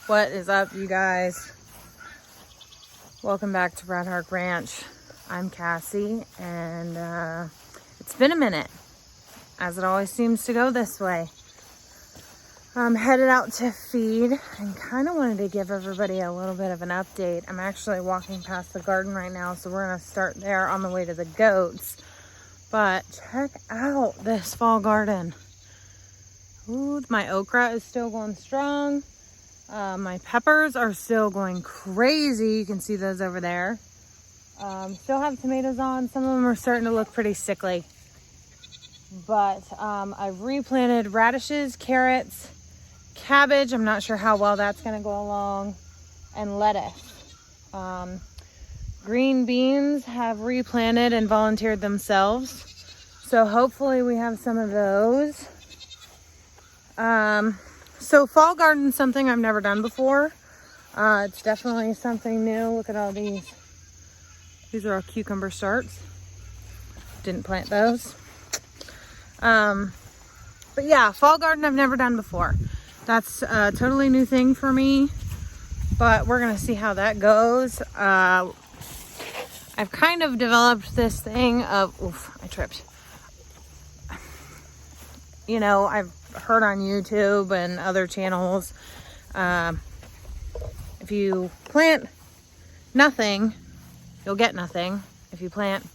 What is up, you guys? Welcome back to Radharc Ranch. I'm Cassie, and it's been a minute, as it always seems to go this way. I'm headed out to feed and kind of wanted to give everybody a little bit of an update. I'm actually walking past the garden right now, so we're going to start there on the way to the goats. But check out this fall garden. Ooh, my okra is still going strong. My peppers are still going crazy. You can see those over there. Still have tomatoes on. Some of them are starting to look pretty sickly. But I've replanted radishes, carrots, cabbage. I'm not sure how well that's going to go along. And lettuce. Green beans have replanted and volunteered themselves. So hopefully we have some of those. So fall garden's something I've never done before. It's definitely something new. Look at all these. These are all cucumber starts. Didn't plant those. But yeah, fall garden I've never done before. That's a totally new thing for me. But we're gonna see how that goes. I've kind of developed this thing of, oof, I tripped. You know, I've heard on YouTube and other channels, if you plant nothing, you'll get nothing. If you plant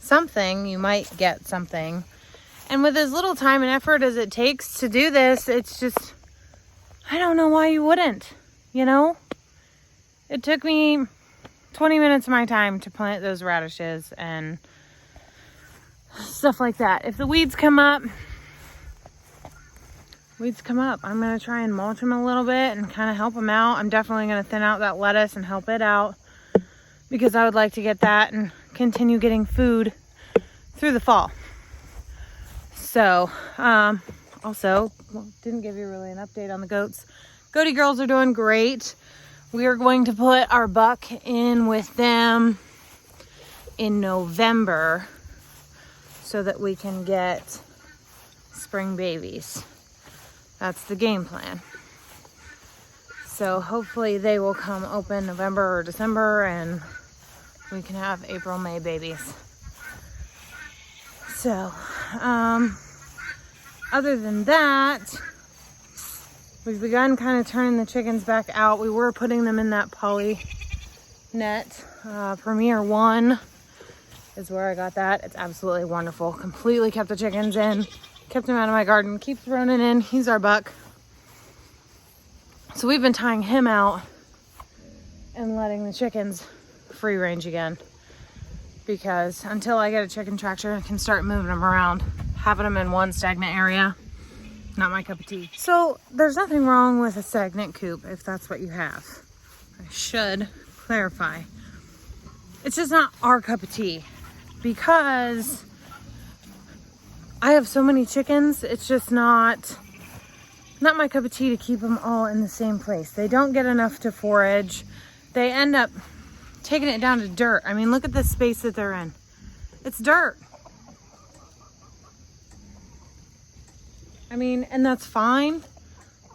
something, you might get something. And with as little time and effort as it takes to do this, it's just, I don't know why you wouldn't, you know? It took me 20 minutes of my time to plant those radishes and stuff like that. If the weeds come up, I'm going to try and mulch them a little bit and kind of help them out. I'm definitely going to thin out that lettuce and help it out because I would like to get that and continue getting food through the fall. So, also, didn't give you really an update on the goats. Goaty girls are doing great. We are going to put our buck in with them in November so that we can get spring babies. That's the game plan. So hopefully they will come open November or December and we can have April, May babies. So, other than that, we've begun kind of turning the chickens back out. We were putting them in that poly net. Premier 1 is where I got that. It's absolutely wonderful. Completely kept the chickens in. Kept him out of my garden. Keeps Ronan in. He's our buck. So we've been tying him out and letting the chickens free range again. Because until I get a chicken tractor and can start moving them around, having them in one stagnant area, not my cup of tea. So there's nothing wrong with a stagnant coop if that's what you have. I should clarify. It's just not our cup of tea because I have so many chickens, it's just not my cup of tea to keep them all in the same place. They don't get enough to forage. They end up taking it down to dirt. I mean, look at the space that they're in. It's dirt. I mean, and that's fine,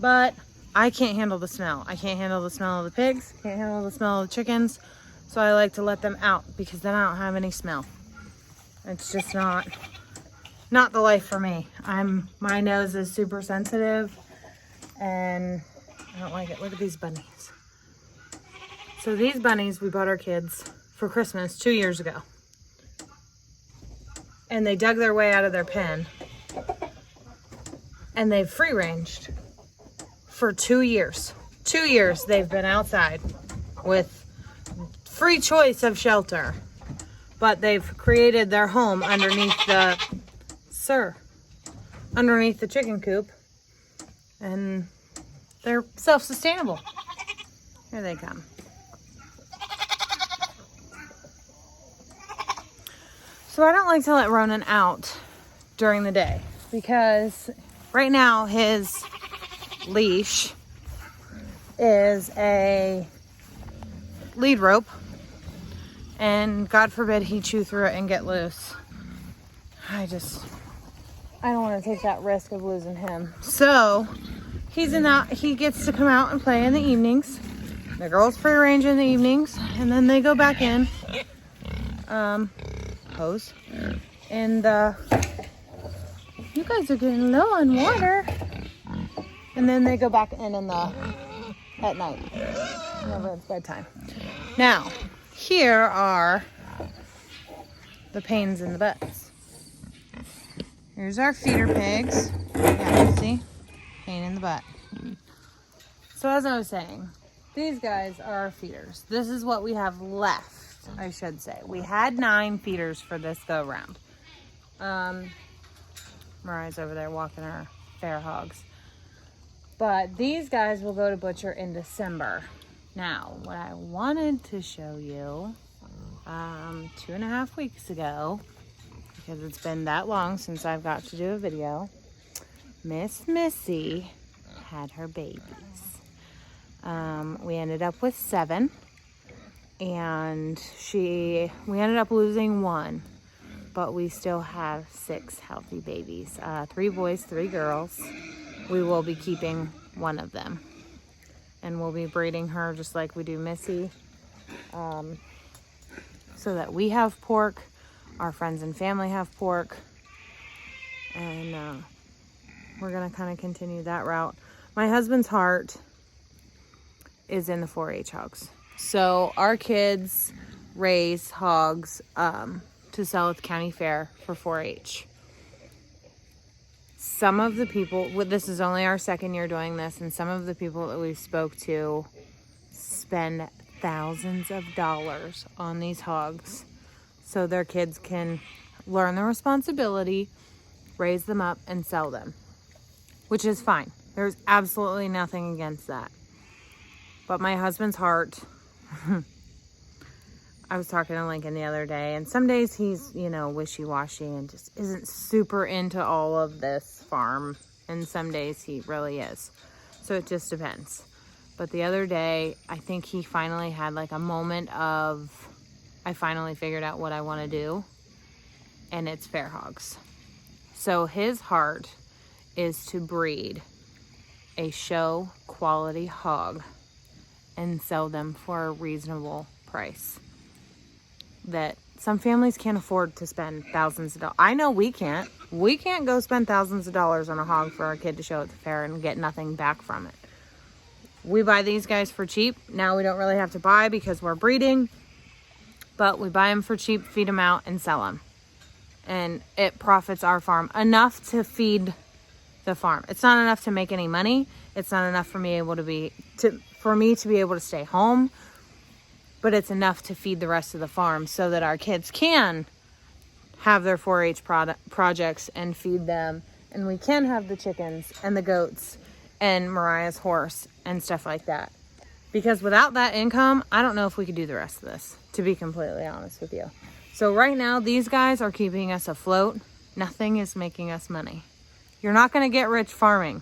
but I can't handle the smell. I can't handle the smell of the pigs, can't handle the smell of the chickens, so I like to let them out because then I don't have any smell. It's just not the life for me. My nose is super sensitive and I don't like it. Look at these bunnies. So these bunnies we bought our kids for Christmas 2 years ago. And they dug their way out of their pen. And they've free ranged for 2 years. 2 years they've been outside with free choice of shelter. But they've created their home underneath the chicken coop, and they're self-sustainable. Here they come. So I don't like to let Ronan out during the day because right now his leash is a lead rope, and God forbid he chew through it and get loose. I don't want to take that risk of losing him. So he gets to come out and play in the evenings. The girls free range in the evenings, and then they go back in. Hose. And you guys are getting low on water. And then they go back in at night, whenever it's bedtime. Now, here are the pains in the butts. Here's our feeder pigs. Yeah, see? Pain in the butt. So as I was saying, these guys are our feeders. This is what we have left, I should say. We had 9 feeders for this go round. Mariah's over there walking her fair hogs. But these guys will go to butcher in December. Now, what I wanted to show you 2.5 weeks ago, because it's been that long since I've got to do a video, Miss Missy had her babies. We ended up with 7, and we ended up losing 1, but we still have 6 healthy babies. 3 boys, 3 girls. We will be keeping one of them, and we'll be breeding her just like we do Missy, so that we have pork, our friends and family have pork, and we're gonna kind of continue that route. My husband's heart is in the 4-H hogs. So our kids raise hogs to sell at the county fair for 4-H. Some of the people, this is only our 2nd year doing this, and some of the people that we spoke to spend thousands of dollars on these hogs so their kids can learn the responsibility, raise them up, and sell them, which is fine. There's absolutely nothing against that. But my husband's heart, I was talking to Lincoln the other day, and some days he's, wishy-washy and just isn't super into all of this farm, and some days he really is. So it just depends. But the other day, I think he finally had like a moment of, I finally figured out what I want to do, and it's fair hogs. So his heart is to breed a show quality hog and sell them for a reasonable price that some families can't afford to spend thousands of dollars. I know we can't. We can't go spend thousands of dollars on a hog for our kid to show at the fair and get nothing back from it. We buy these guys for cheap. Now we don't really have to buy because we're breeding, but we buy them for cheap, feed them out, and sell them. And it profits our farm enough to feed the farm. It's not enough to make any money. It's not enough for me to be able to stay home, but it's enough to feed the rest of the farm so that our kids can have their 4-H projects and feed them, and we can have the chickens and the goats and Mariah's horse and stuff like that. Because without that income, I don't know if we could do the rest of this, to be completely honest with you. So right now, these guys are keeping us afloat. Nothing is making us money. You're not going to get rich farming,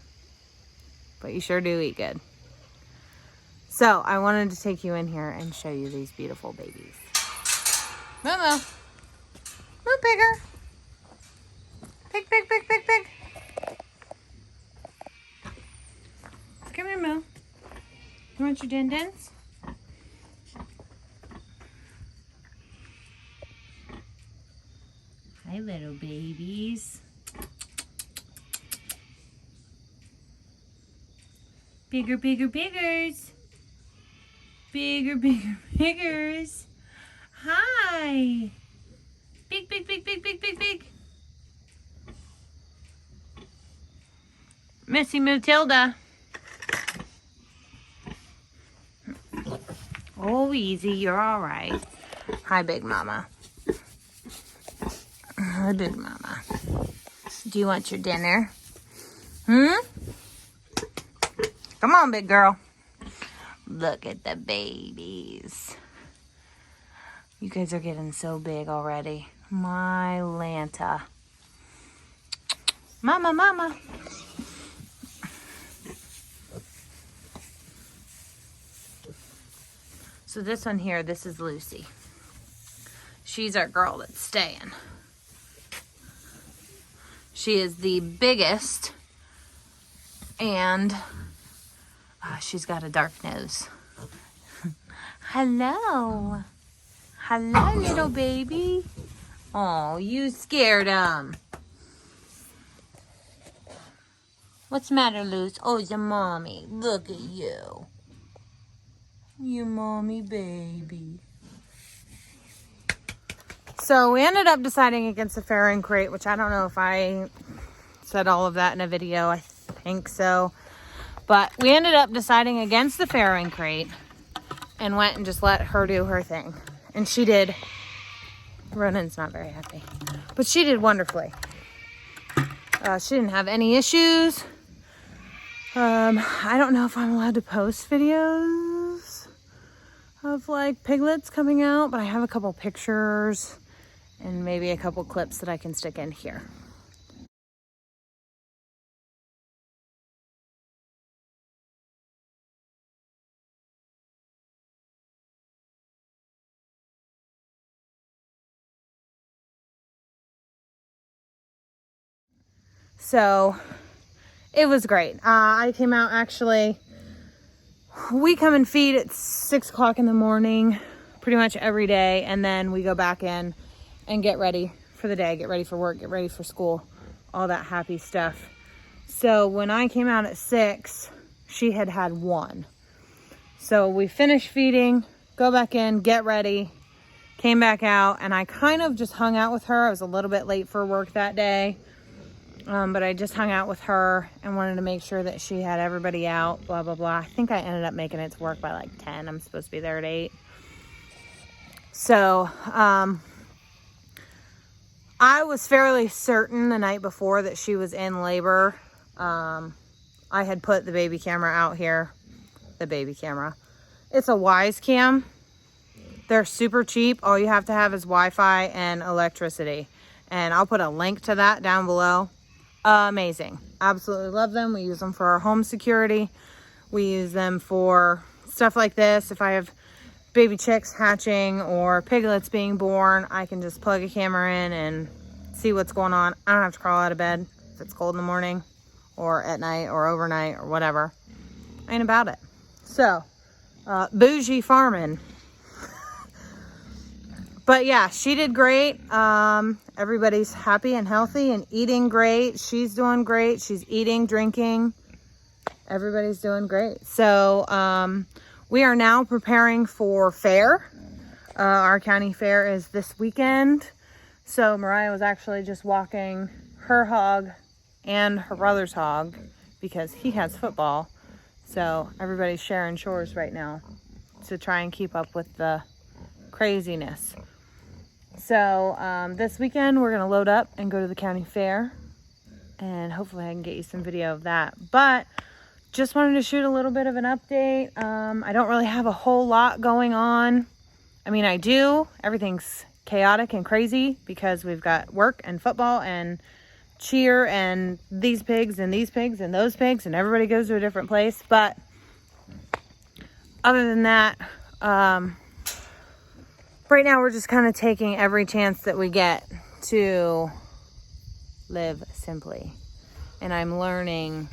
but you sure do eat good. So I wanted to take you in here and show you these beautiful babies. Momo. Move, bigger. Pig, pig, pig, pig, pig. Come here, Mo. You want your din-dins? Hi, little babies. Bigger, bigger, biggers. Bigger, bigger, biggers. Hi. Big, big, big, big, big, big, big. Missy Matilda. Oh, easy. You're all right. Hi, Big Mama. Hi, Big Mama. Do you want your dinner? Come on, big girl. Look at the babies. You guys are getting so big already. My Lanta. Mama, mama. So this one here, this is Lucy. She's our girl that's staying. She is the biggest and She's got a dark nose. Hello. Hello, little baby. Oh, you scared him. What's the matter, Luz? Oh, it's your mommy. Look at you. You mommy baby. So we ended up deciding against the Fairing crate, which I don't know if I said all of that in a video. I think so. But we ended up deciding against the Fairing crate and went and just let her do her thing. And she did. Ronan's not very happy. But she did wonderfully. She didn't have any issues. I don't know if I'm allowed to post videos of like piglets coming out, but I have a couple pictures and maybe a couple clips that I can stick in here. So it was great. I came out actually, we come and feed at 6 o'clock in the morning pretty much every day, and then we go back in and get ready for the day, get ready for work, get ready for school, all that happy stuff. So when I came out at 6, she had had 1. So we finished feeding, go back in, get ready, came back out, and I kind of just hung out with her. I was a little bit late for work that day. But I just hung out with her and wanted to make sure that she had everybody out, blah, blah, blah. I think I ended up making it to work by like 10. I'm supposed to be there at 8. So, I was fairly certain the night before that she was in labor. I had put the baby camera out here. The baby camera. It's a Wise Cam. They're super cheap. All you have to have is Wi-Fi and electricity. And I'll put a link to that down below. Amazing. Absolutely love them. We use them for our home security. We use them for stuff like this. If I have baby chicks hatching or piglets being born, I can just plug a camera in and see what's going on. I don't have to crawl out of bed if it's cold in the morning or at night or overnight or whatever. Ain't about it. So, bougie farming. But yeah, she did great. Everybody's happy and healthy and eating great. She's doing great. She's eating, drinking. Everybody's doing great. So we are now preparing for fair. Our county fair is this weekend. So Mariah was actually just walking her hog and her brother's hog because he has football. So everybody's sharing chores right now to try and keep up with the craziness. So this weekend we're gonna load up and go to the county fair, and hopefully I can get you some video of that. But just wanted to shoot a little bit of an update. I don't really have a whole lot going on. I mean, I do. Everything's chaotic and crazy because we've got work and football and cheer and these pigs and these pigs and those pigs, and everybody goes to a different place. But other than that, right now we're just kind of taking every chance that we get to live simply. And I'm learning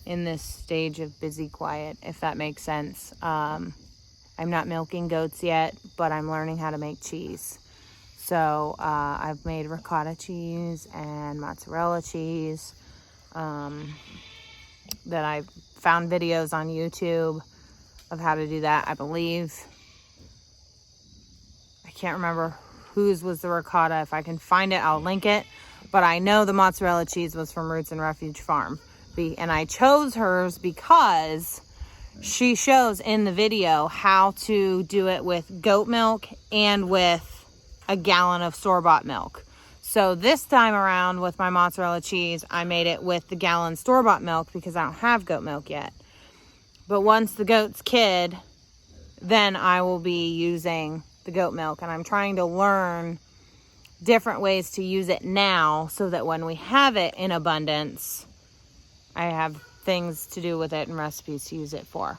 in this stage of busy quiet, if that makes sense. I'm not milking goats yet, but I'm learning how to make cheese. So I've made ricotta cheese and mozzarella cheese that I found videos on YouTube of how to do that. I believe, I can't remember whose was the ricotta. If I can find it, I'll link it. But I know the mozzarella cheese was from Roots and Refuge Farm. And I chose hers because she shows in the video how to do it with goat milk and with a gallon of store-bought milk. So this time around with my mozzarella cheese, I made it with the gallon store-bought milk because I don't have goat milk yet. But once the goat's kid, then I will be using the goat milk. And I'm trying to learn different ways to use it now so that when we have it in abundance, I have things to do with it and recipes to use it for.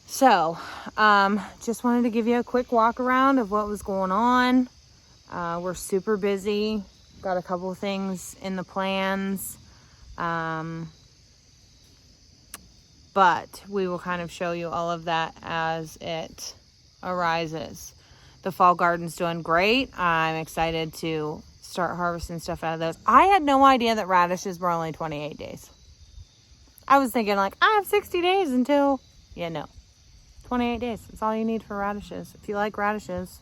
So, just wanted to give you a quick walk around of what was going on. We're super busy. Got a couple of things in the plans. but we will kind of show you all of that as it arises. The fall garden's doing great. I'm excited to start harvesting stuff out of those. I had no idea that radishes were only 28 days. I was thinking like, I have 60 days until, yeah, no. 28 days. That's all you need for radishes. If you like radishes,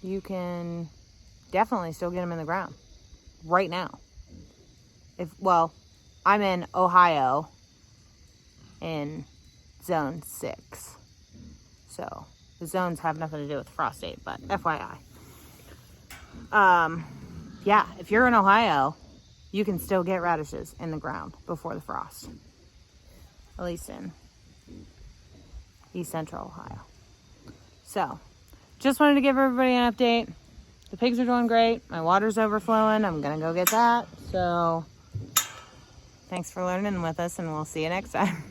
you can definitely still get them in the ground right now. Well, I'm in Ohio in zone 6. So the zones have nothing to do with frost date, but FYI. Yeah, if you're in Ohio, you can still get radishes in the ground before the frost. At least in East Central Ohio. So, just wanted to give everybody an update. The pigs are doing great. My water's overflowing. I'm gonna go get that. So, thanks for learning with us, and we'll see you next time.